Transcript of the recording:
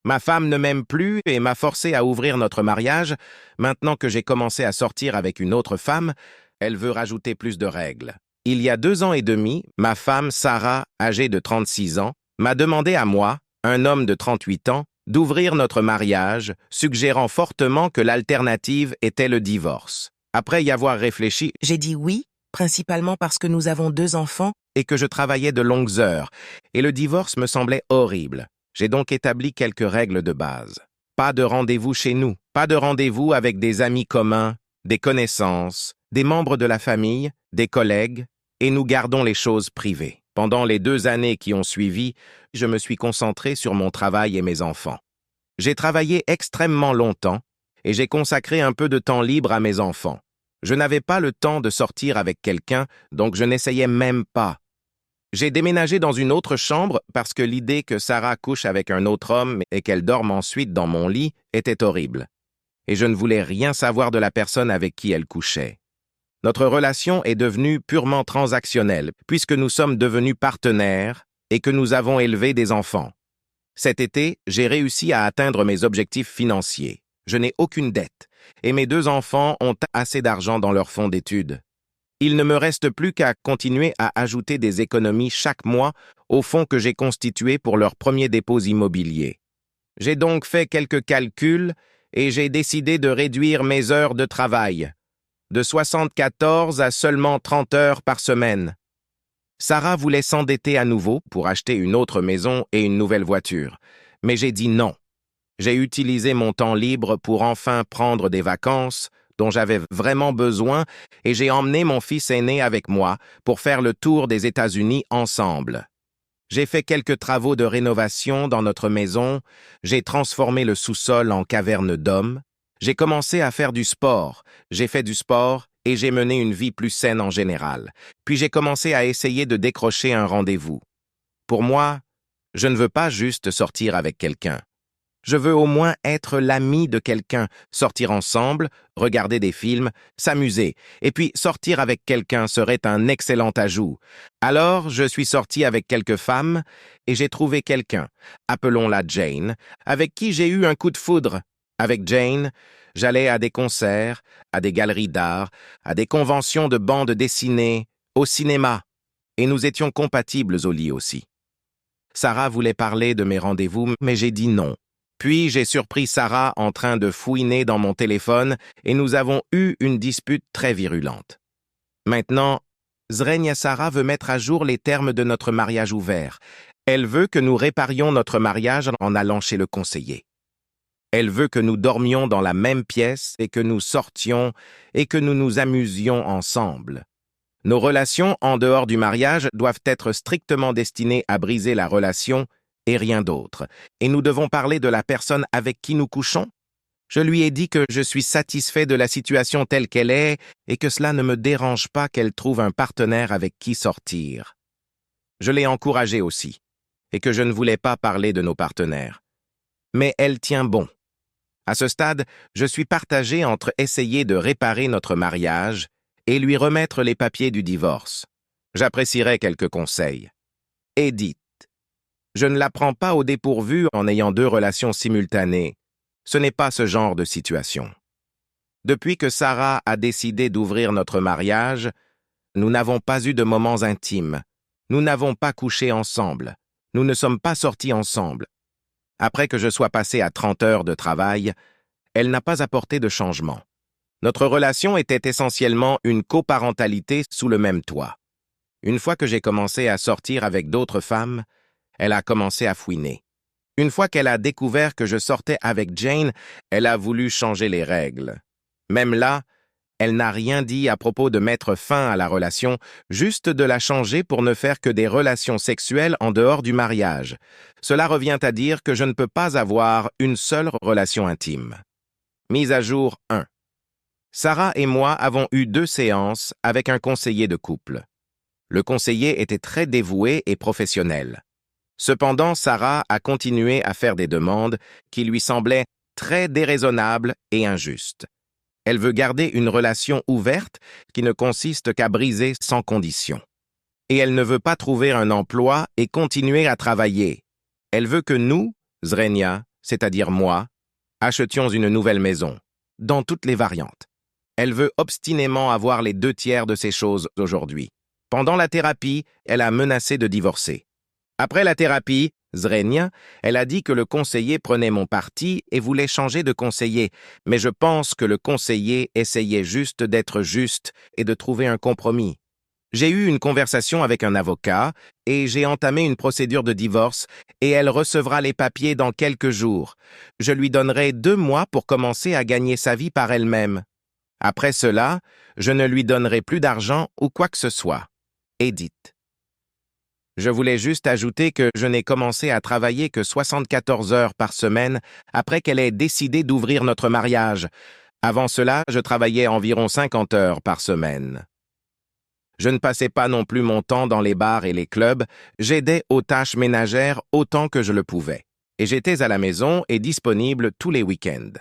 Ma femme ne m'aime plus et m'a forcé à ouvrir notre mariage. Maintenant que j'ai commencé à sortir avec une autre femme, elle veut rajouter plus de règles. Il y a 2 ans et demi, ma femme, Sarah, âgée de 36 ans, m'a demandé à moi, un homme de 38 ans, d'ouvrir notre mariage, suggérant fortement que l'alternative était le divorce. Après y avoir réfléchi, J'ai dit oui, principalement parce que nous avons 2 enfants. et que je travaillais de longues heures, et le divorce me semblait horrible. J'ai donc établi quelques règles de base. Pas de rendez-vous chez nous, pas de rendez-vous avec des amis communs, des connaissances, des membres de la famille, des collègues, et nous gardons les choses privées. Pendant les 2 années qui ont suivi, je me suis concentré sur mon travail et mes enfants. J'ai travaillé extrêmement longtemps, et j'ai consacré un peu de temps libre à mes enfants. Je n'avais pas le temps de sortir avec quelqu'un, donc je n'essayais même pas. J'ai déménagé dans une autre chambre parce que l'idée que Sarah couche avec un autre homme et qu'elle dorme ensuite dans mon lit était horrible. Et je ne voulais rien savoir de la personne avec qui elle couchait. Notre relation est devenue purement transactionnelle puisque nous sommes devenus partenaires et que nous avons élevé des enfants. Cet été, j'ai réussi à atteindre mes objectifs financiers. Je n'ai aucune dette et mes 2 enfants ont assez d'argent dans leur fonds d'études. Il ne me reste plus qu'à continuer à ajouter des économies chaque mois au fonds que j'ai constitué pour leur premier dépôt immobilier. J'ai donc fait quelques calculs et j'ai décidé de réduire mes heures de travail, de 74 à seulement 30 heures par semaine. Sarah voulait s'endetter à nouveau pour acheter une autre maison et une nouvelle voiture, mais j'ai dit non. J'ai utilisé mon temps libre pour enfin prendre des vacances dont j'avais vraiment besoin et j'ai emmené mon fils aîné avec moi pour faire le tour des États-Unis ensemble. J'ai fait quelques travaux de rénovation dans notre maison, j'ai transformé le sous-sol en caverne d'hommes, j'ai commencé à faire du sport, j'ai fait du sport et j'ai mené une vie plus saine en général. Puis j'ai commencé à essayer de décrocher un rendez-vous. Pour moi, je ne veux pas juste sortir avec quelqu'un. Je veux au moins être l'ami de quelqu'un, sortir ensemble, regarder des films, s'amuser, et puis sortir avec quelqu'un serait un excellent ajout. Alors, je suis sorti avec quelques femmes, et j'ai trouvé quelqu'un, appelons-la Jane, avec qui j'ai eu un coup de foudre. Avec Jane, j'allais à des concerts, à des galeries d'art, à des conventions de bandes dessinées, au cinéma, et nous étions compatibles au lit aussi. Sarah voulait parler de mes rendez-vous, mais j'ai dit non. Puis j'ai surpris Sarah en train de fouiner dans mon téléphone et nous avons eu une dispute très virulente. Maintenant, Zrenia Sarah veut mettre à jour les termes de notre mariage ouvert. Elle veut que nous réparions notre mariage en allant chez le conseiller. Elle veut que nous dormions dans la même pièce et que nous sortions et que nous nous amusions ensemble. Nos relations en dehors du mariage doivent être strictement destinées à briser la relation et rien d'autre. Et nous devons parler de la personne avec qui nous couchons? Je lui ai dit que je suis satisfait de la situation telle qu'elle est et que cela ne me dérange pas qu'elle trouve un partenaire avec qui sortir. Je l'ai encouragée aussi, et que je ne voulais pas parler de nos partenaires. Mais elle tient bon. À ce stade, je suis partagé entre essayer de réparer notre mariage et lui remettre les papiers du divorce. J'apprécierais quelques conseils. Edith. Je ne la prends pas au dépourvu en ayant 2 relations simultanées. Ce n'est pas ce genre de situation. Depuis que Sarah a décidé d'ouvrir notre mariage, nous n'avons pas eu de moments intimes. Nous n'avons pas couché ensemble. Nous ne sommes pas sortis ensemble. Après que je sois passé à 30 heures de travail, elle n'a pas apporté de changement. Notre relation était essentiellement une coparentalité sous le même toit. Une fois que j'ai commencé à sortir avec d'autres femmes, elle a commencé à fouiner. Une fois qu'elle a découvert que je sortais avec Jane, elle a voulu changer les règles. Même là, elle n'a rien dit à propos de mettre fin à la relation, juste de la changer pour ne faire que des relations sexuelles en dehors du mariage. Cela revient à dire que je ne peux pas avoir une seule relation intime. Mise à jour 1. Sarah et moi avons eu 2 séances avec un conseiller de couple. Le conseiller était très dévoué et professionnel. Cependant, Sarah a continué à faire des demandes qui lui semblaient très déraisonnables et injustes. Elle veut garder une relation ouverte qui ne consiste qu'à briser sans condition. Et elle ne veut pas trouver un emploi et continuer à travailler. Elle veut que nous, Zrenia, c'est-à-dire moi, achetions une nouvelle maison, dans toutes les variantes. Elle veut obstinément avoir les 2/3 de ces choses aujourd'hui. Pendant la thérapie, elle a menacé de divorcer. Après la thérapie, Zrenia, elle a dit que le conseiller prenait mon parti et voulait changer de conseiller, mais je pense que le conseiller essayait juste d'être juste et de trouver un compromis. J'ai eu une conversation avec un avocat et j'ai entamé une procédure de divorce et elle recevra les papiers dans quelques jours. Je lui donnerai 2 mois pour commencer à gagner sa vie par elle-même. Après cela, je ne lui donnerai plus d'argent ou quoi que ce soit. Edith. Je voulais juste ajouter que je n'ai commencé à travailler que 74 heures par semaine après qu'elle ait décidé d'ouvrir notre mariage. Avant cela, je travaillais environ 50 heures par semaine. Je ne passais pas non plus mon temps dans les bars et les clubs, j'aidais aux tâches ménagères autant que je le pouvais. Et j'étais à la maison et disponible tous les week-ends.